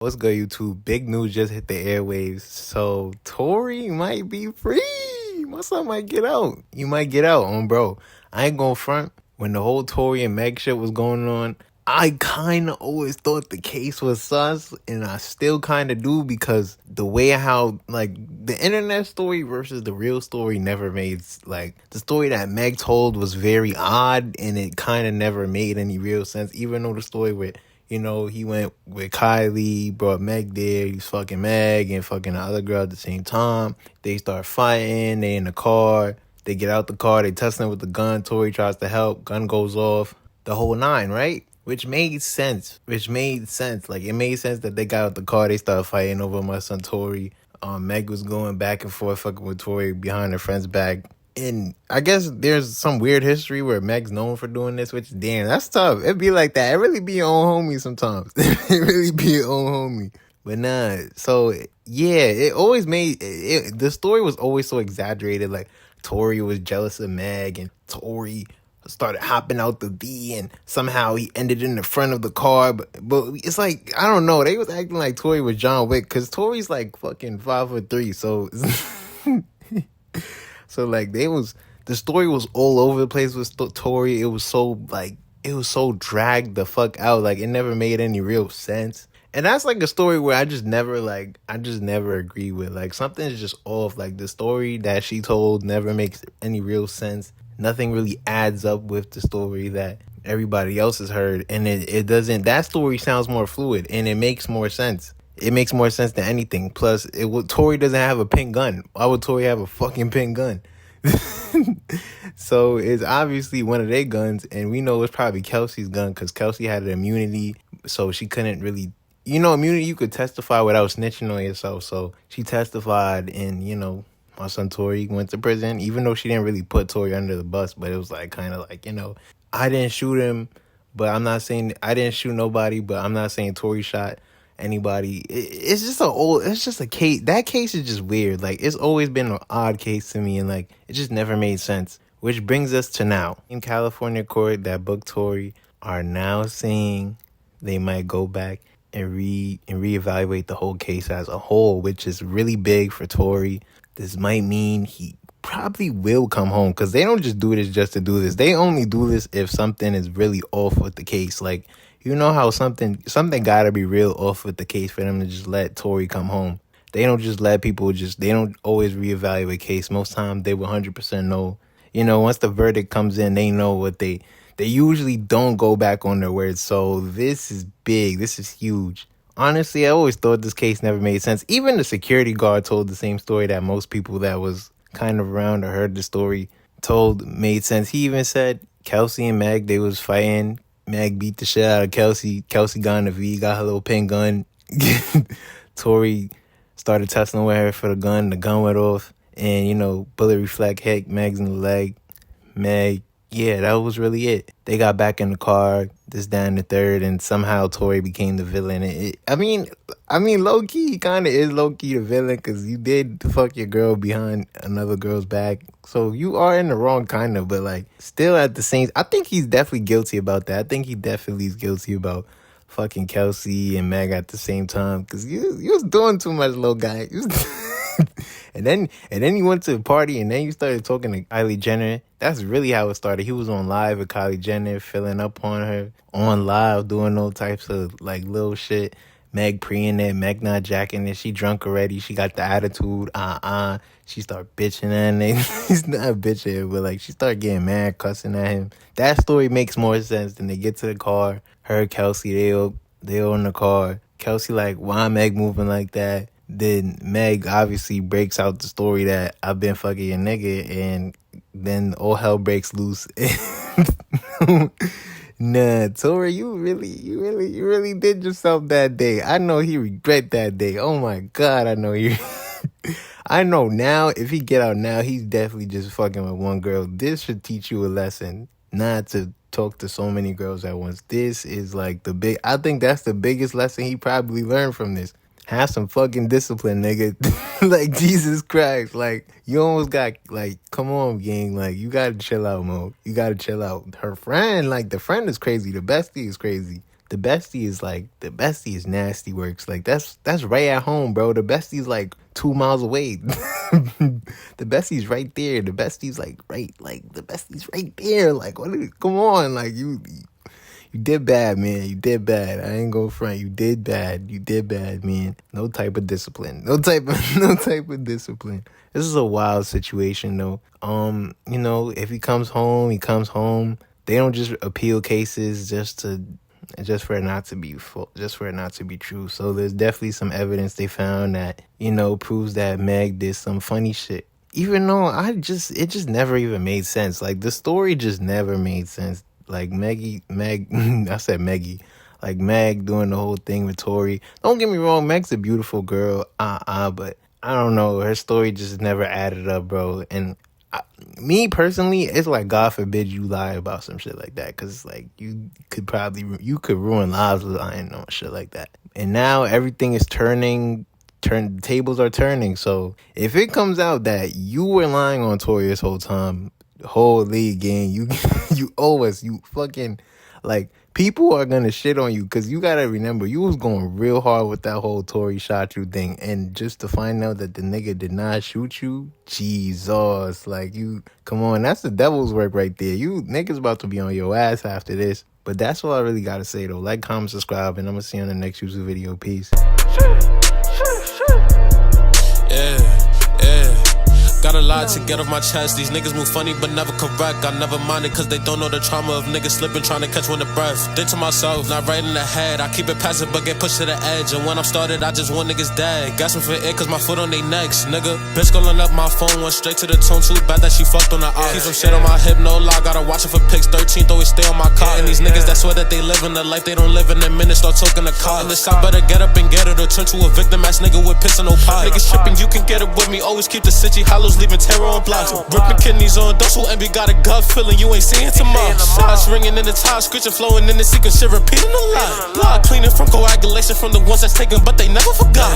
What's good, YouTube? Big news just hit the airwaves. So Tory might be free. My son might get out. You might get out, bro. I ain't gonna front. When the whole Tory and Meg shit was going on, I kind of always thought the case was sus, and I still kind of do, because the way how, like, the internet story versus the real story never made, like, the story that Meg told was very odd, and it kind of never made any real sense, even though the story with, he went with Kylie, brought Meg there, he's fucking Meg and fucking the other girl at the same time. They start fighting, they in the car, they get out the car, they testing with the gun, Tory tries to help, gun goes off, the whole nine, right? Which made sense. Like, it made sense that they got out the car, they started fighting over my son Tory. Meg was going back and forth fucking with Tory behind her friend's back. And I guess there's some weird history where Meg's known for doing this, which, damn, that's tough. It be like that. It really be your own homie sometimes. It really be your own homie. But nah, so, yeah, it always made, the story was always so exaggerated. Like, Tory was jealous of Meg, and Tory started hopping out the V, and somehow he ended in the front of the car. But it's like, I don't know. They was acting like Tory was John Wick, because Tory's like fucking 5'3", so... So, like, the story was all over the place with Tory. It was so dragged the fuck out. Like, it never made any real sense. And that's, like, a story where I just never agree with. Like, something's just off. Like, the story that she told never makes any real sense. Nothing really adds up with the story that everybody else has heard. And it doesn't, that story sounds more fluid, and it makes more sense. It makes more sense than anything. Plus, Tory doesn't have a pink gun. Why would Tory have a fucking pink gun? So it's obviously one of their guns, and we know it's probably Kelsey's gun, because Kelsey had an immunity, so she couldn't really... immunity, you could testify without snitching on yourself. So she testified, and, my son Tory went to prison, even though she didn't really put Tory under the bus, but it was like, kind of like, I didn't shoot him, but I'm not saying... I didn't shoot nobody, but I'm not saying Tory shot anybody. It's just a case. That case is just weird. Like, it's always been an odd case to me, and like, it just never made sense. Which brings us to now. In California court that booked Tory are now saying they might go back and reevaluate the whole case as a whole, which is really big for Tory. This might mean he probably will come home, because they don't just do this just to do this. They only do this if something is really off with the case. Like, how something gotta be real off with the case for them to just let Tory come home. They don't just let people they don't always reevaluate case. Most times they will 100% know. Once the verdict comes in, they know what they usually don't go back on their words. So this is big. This is huge. Honestly, I always thought this case never made sense. Even the security guard told the same story that most people that was kind of around or heard the story told made sense. He even said Kelsey and Meg, they was fighting. Meg beat the shit out of Kelsey. Kelsey got in the V, got her little pink gun. Tory started testing with her for the gun. The gun went off. And, bullet reflect hit Meg's in the leg. Meg, yeah, that was really it. They got back in the car, this, that, and the third, and somehow Tory became the villain. I mean, low-key, he kind of is low-key the villain, because you did fuck your girl behind another girl's back. So you are in the wrong, kind of, but, like, still at the same... I think he's definitely guilty about that. I think he definitely is guilty about fucking Kelsey and Meg at the same time, because you was doing too much, little guy. And then you went to the party, and then you started talking to Kylie Jenner. That's really how it started. He was on live with Kylie Jenner, filling up on her, on live, doing all types of, like, little shit. Meg preying it, Meg not jacking it. She drunk already. She got the attitude. She started bitching at him. He's not bitching, but, like, she started getting mad, cussing at him. That story makes more sense. Then they get to the car. Her, Kelsey, they all in the car. Kelsey like, why Meg moving like that? Then Meg obviously breaks out the story that I've been fucking your nigga, and then all hell breaks loose. Nah, Tory, you really did yourself that day. I know he regret that day. Oh my God, I know he... I know now, if he get out now, he's definitely just fucking with one girl. This should teach you a lesson, not to talk to so many girls at once. This is like I think that's the biggest lesson he probably learned from this. Have some fucking discipline, nigga. Like, Jesus Christ. Like, you almost got, like, come on, gang. Like, you gotta chill out, Mo. You gotta chill out. Her friend, like, the friend is crazy. The bestie is crazy. the bestie is nasty works. Like that's right at home, bro. The bestie's like 2 miles away. The bestie's right there. The bestie's the bestie's right there. Like come on, like you did bad, man. You did bad. I ain't gonna front. You did bad. You did bad, man. No type of discipline. No type of discipline. This is a wild situation, though. If he comes home, he comes home. They don't just appeal cases just for it not to be true. So there's definitely some evidence they found that, proves that Meg did some funny shit. Even though it just never even made sense. Like the story just never made sense. Like I said Meggie. Like Meg doing the whole thing with Tory. Don't get me wrong, Meg's a beautiful girl. But I don't know. Her story just never added up, bro. And me personally, it's like God forbid you lie about some shit like that, because like you could ruin lives with lying on shit like that. And now everything is turning. The tables are turning. So if it comes out that you were lying on Tory this whole time, holy gang, you owe us. You fucking, like, people are gonna shit on you, because you gotta remember you was going real hard with that whole Tory shot you thing, and just to find out that the nigga did not shoot you, Jesus, like, you, come on, that's the devil's work right there. You niggas about to be on your ass after this. But that's all I really gotta say, though. Like, comment, subscribe, and I'm gonna see you on the next YouTube video. Peace. Got a lot to get off my chest. These niggas move funny but never correct. I never mind it cause they don't know the trauma of niggas slipping, trying to catch one of breath. Think to myself, not right in the head. I keep it passive but get pushed to the edge. And when I'm started, I just want niggas dead. Gasping for it cause my foot on they necks, nigga. Bitch calling up my phone, went straight to the tone. Too bad that she fucked on the eye. Keep some shit on my hip, no lie. Gotta watch it for pics. 13th always stay on my car. And these niggas that swear that they live in the life they don't live in a minute, start talking the car. And this I better get up and get it, or turn to a victim ass nigga with piss and no pie. Niggas tripping, you can get it with me. Always keep the city hollows, leaving terror on blocks. Ripping kidneys on those who envy, got a gut feeling you ain't seeing tomorrow. Shots ringing in the top, screeching, flowing in the secret shit, repeating a lot. Blood cleaning from coagulation from the ones that's taken, but they never forgot.